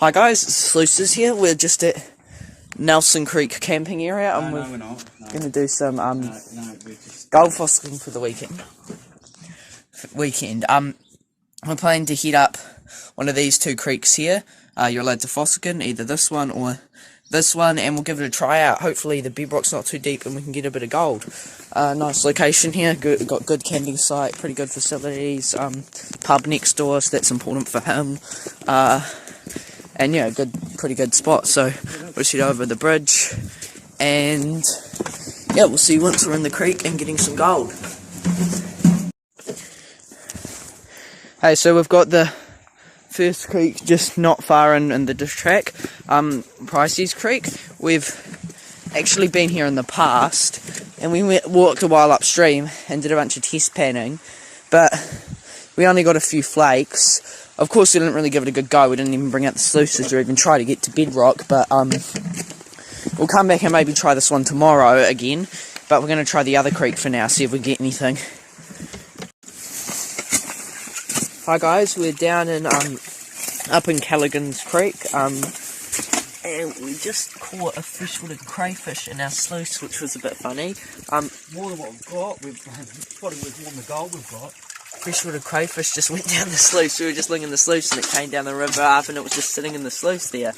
Hi guys, it's sluicers here. We're just at Nelson Creek camping area and we're going to do some gold fossicking for the weekend. We're planning to head up one of these two creeks here. You're allowed to fossick in either this one or this one, and we'll give it a try out. Hopefully the bedrock's not too deep and we can get a bit of gold. Nice location here, got good camping site, pretty good facilities, pub next door, so that's important for him. And yeah, pretty good spot. So we'll head over the bridge, and yeah, we'll see you once we're in the creek and getting some gold. Hey, so we've got the first creek just not far in the dish track, Pricey's Creek. We've actually been here in the past, and we walked a while upstream and did a bunch of test panning, but we only got a few flakes. Of course, we didn't really give it a good go. We didn't even bring out the sluices or even try to get to bedrock, but we'll come back and maybe try this one tomorrow again, but we're going to try the other creek for now, see if we get anything. Hi guys, we're down in up in Caligan's Creek, and we just caught a freshwater crayfish in our sluice, which was a bit funny. More than what we've got, we've probably more than the gold we've got. Freshwater crayfish just went down the sluice. We were just looking in the sluice and it came down the river up and it was just sitting in the sluice there.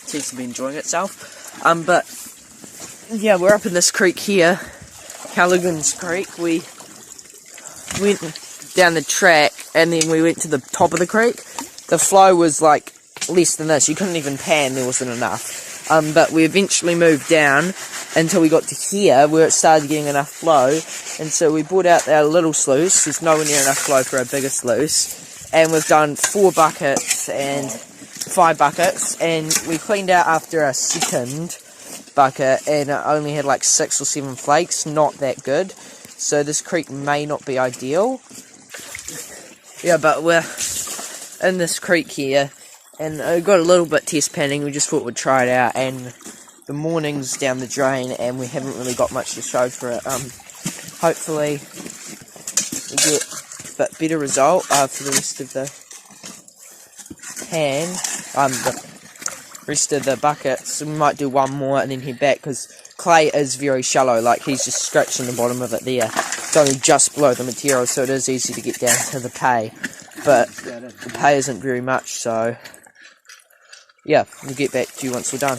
Seems to be enjoying itself. But yeah, we're up in this creek here, Caligan's Creek. We went down the track and then we went to the top of the creek. The flow was like less than this. You couldn't even pan, there wasn't enough. But we eventually moved down until we got to here where it started getting enough flow, and so we brought out our little sluice. There's nowhere near enough flow for our bigger sluice, and we've done 4 buckets and 5 buckets, and we cleaned out after our second bucket and it only had like 6 or 7 flakes. Not that good, so this creek may not be ideal. Yeah, but we're in this creek here and I got a little bit test panning. We just thought we'd try it out, and the morning's down the drain and we haven't really got much to show for it. Hopefully we get a bit better result for the rest of the pan, the rest of the buckets. We might do one more and then head back, because clay is very shallow, like he's just scratching the bottom of it there. It's only just below the material, so it is easy to get down to the pay, but the pay isn't very much, so yeah, we'll get back to you once we're done.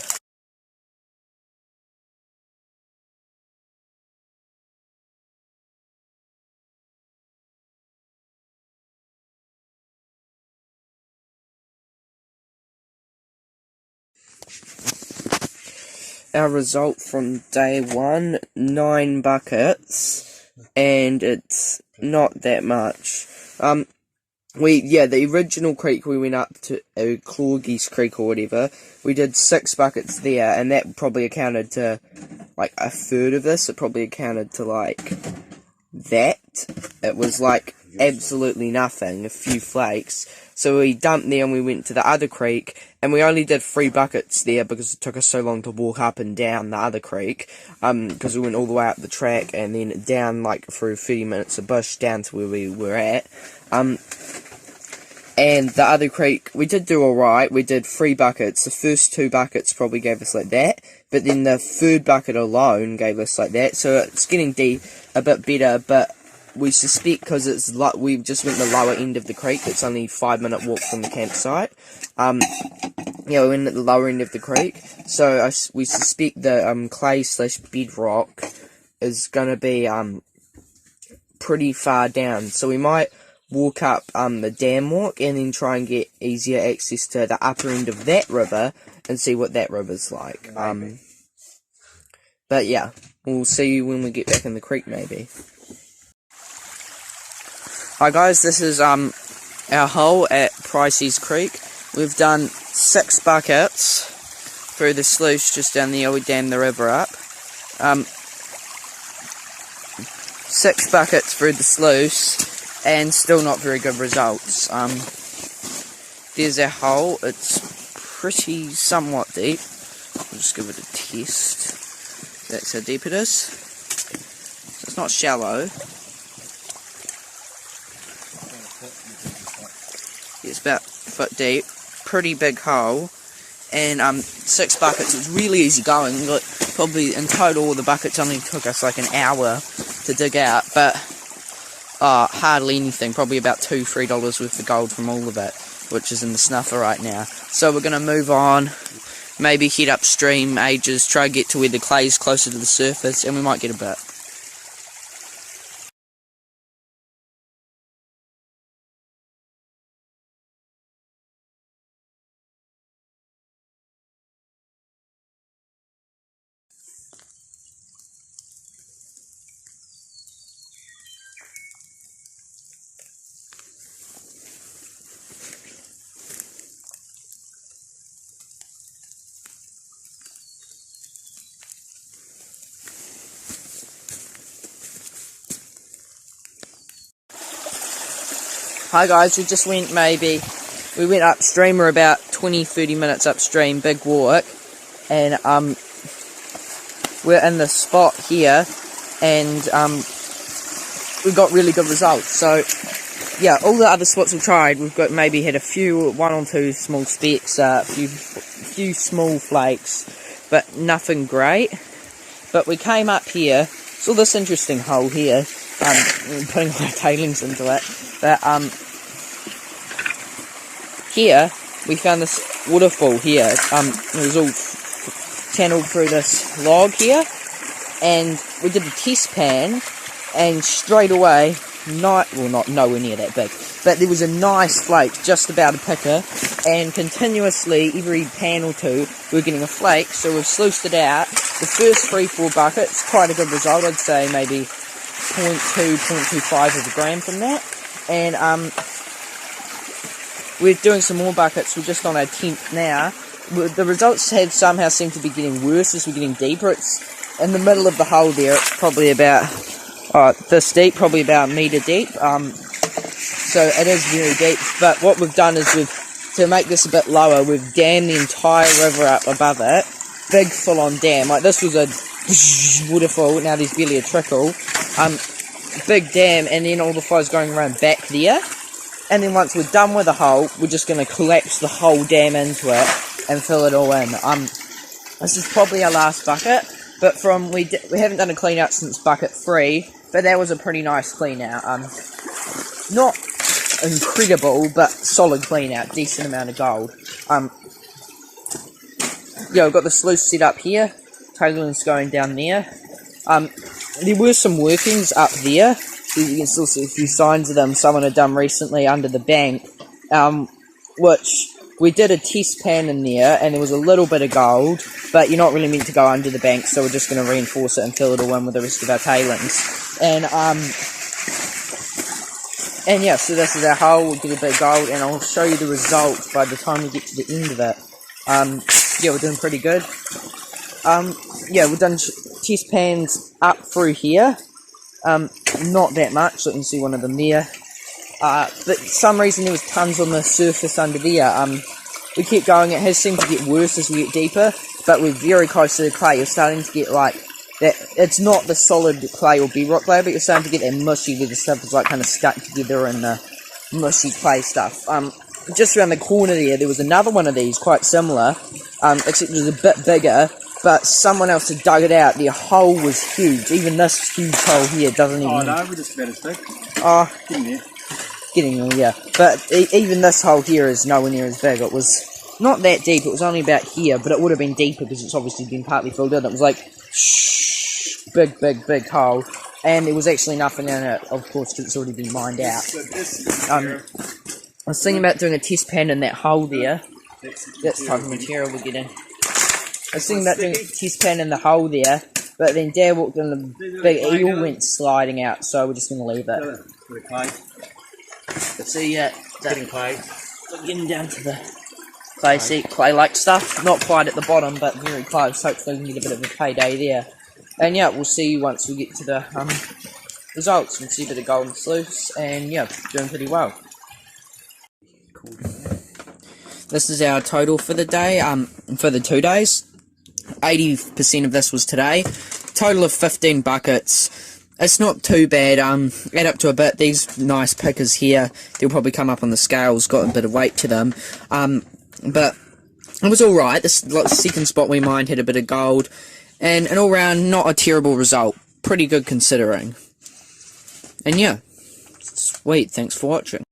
Our result from day 1, 9 buckets, and it's not that much. The original creek we went up to, Claugheys Creek or whatever, we did 6 buckets there, and that probably accounted to, like, a third of this. It probably accounted to, like, that. It was, like, absolutely nothing, a few flakes. So we dumped there and we went to the other creek, and we only did 3 buckets there because it took us so long to walk up and down the other creek, because we went all the way up the track and then down like through 30 minutes of bush down to where we were at. And the other creek, we did do alright. We did 3 buckets. The first 2 buckets probably gave us like that, but then the 3rd bucket alone gave us like that, so it's getting a bit better, but we suspect because it's like we just went the lower end of the creek. It's only 5-minute walk from the campsite. Yeah, we went at the lower end of the creek, so we suspect the clay/bedrock is gonna be pretty far down. So we might walk up the dam walk and then try and get easier access to the upper end of that river and see what that river's like. But yeah, we'll see you when we get back in the creek maybe. Hi guys, this is our hole at Pricey's Creek. We've done 6 buckets through the sluice just down there. We dammed the river up. 6 buckets through the sluice and still not very good results. There's our hole. It's pretty somewhat deep. I'll just give it a test. That's how deep it is. So it's not shallow. It's about a foot deep. pretty big hole, and 6 buckets. It was really easy going. Like, probably in total all the buckets only took us like an hour to dig out, but hardly anything, probably about $2-3 worth of gold from all of it, which is in the snuffer right now. So we're going to move on, maybe head upstream ages, try to get to where the clay's closer to the surface, and we might get a bit. Hi guys, we just went upstream, we're about 20-30 minutes upstream, big walk, and we're in the spot here, and we got really good results. So yeah, all the other spots we've tried, we've got maybe had one or two small specks, a few small flakes, but nothing great. But we came up here, saw this interesting hole here, putting my tailings into it, but here we found this waterfall here. It was all channeled through this log here, and we did a test pan, and straight away, not nowhere near that big, but there was a nice flake just about a picker, and continuously every pan or two we were getting a flake. So we've sluiced it out. The first 3-4 buckets, quite a good result. I'd say maybe 0.2-0.25 of a gram from that, and we're doing some more buckets. We're just on our 10th now. The results have somehow seemed to be getting worse as we're getting deeper. It's in the middle of the hole there. It's probably about this deep, probably about a metre deep. So it is very deep. But what we've done is to make this a bit lower, we've dammed the entire river up above it. Big full-on dam. Like, this was a waterfall. Now there's barely a trickle. Big dam, and then all the flow's going around back there. And then once we're done with the hole, we're just going to collapse the whole dam into it and fill it all in. This is probably our last bucket, but we haven't done a clean out since bucket 3, but that was a pretty nice clean out. Not incredible, but solid clean out, decent amount of gold. Yeah, we've got the sluice set up here. Caligan's going down there. There were some workings up there. You can still see a few signs of them someone had done recently under the bank, which we did a test pan in there, and there was a little bit of gold, but you're not really meant to go under the bank, so we're just going to reinforce it and fill it all in with the rest of our tailings. And yeah, so this is our hole. We'll get a bit of gold, and I'll show you the results by the time we get to the end of it. Yeah, we're doing pretty good. Yeah, we've done test pans up through here. Not that much, so you can see one of them there. But for some reason there was tons on the surface under there. We kept going. It has seemed to get worse as we get deeper, but we're very close to the clay. You're starting to get like that. It's not the solid clay or bedrock layer, but you're starting to get that mushy where the stuff is like kind of stuck together in the mushy clay stuff. Just around the corner there was another one of these, quite similar, except it was a bit bigger. But someone else had dug it out. The hole was huge. Even this huge hole here doesn't even... Oh no, we're just about as big. Oh, getting there. Getting there, yeah. But even this hole here is nowhere near as big. It was not that deep. It was only about here, but it would have been deeper because it's obviously been partly filled in. It was like, big hole. And there was actually nothing in it, of course, because it's already been mined out. I was thinking about doing a test pan in that hole there. That's the type of material we're getting. I was thinking about doing a test pan in the hole there, but then Dad walked in, the big eel went sliding out, so we're just going to leave it. So yeah, Getting clay. getting down to the clay-like stuff. Not quite at the bottom, but very close. Hopefully we can get a bit of a payday there. And yeah, we'll see you once we get to the results. We'll see a bit of gold and sluice, and yeah, doing pretty well. This is our total for the day, for the 2 days. 80% of this was today. Total of 15 buckets. It's not too bad. Add up to a bit. These nice pickers here, they'll probably come up on the scales, got a bit of weight to them. But it was alright. The second spot we mined had a bit of gold, and an all-round not a terrible result. Pretty good considering. And yeah, sweet, thanks for watching.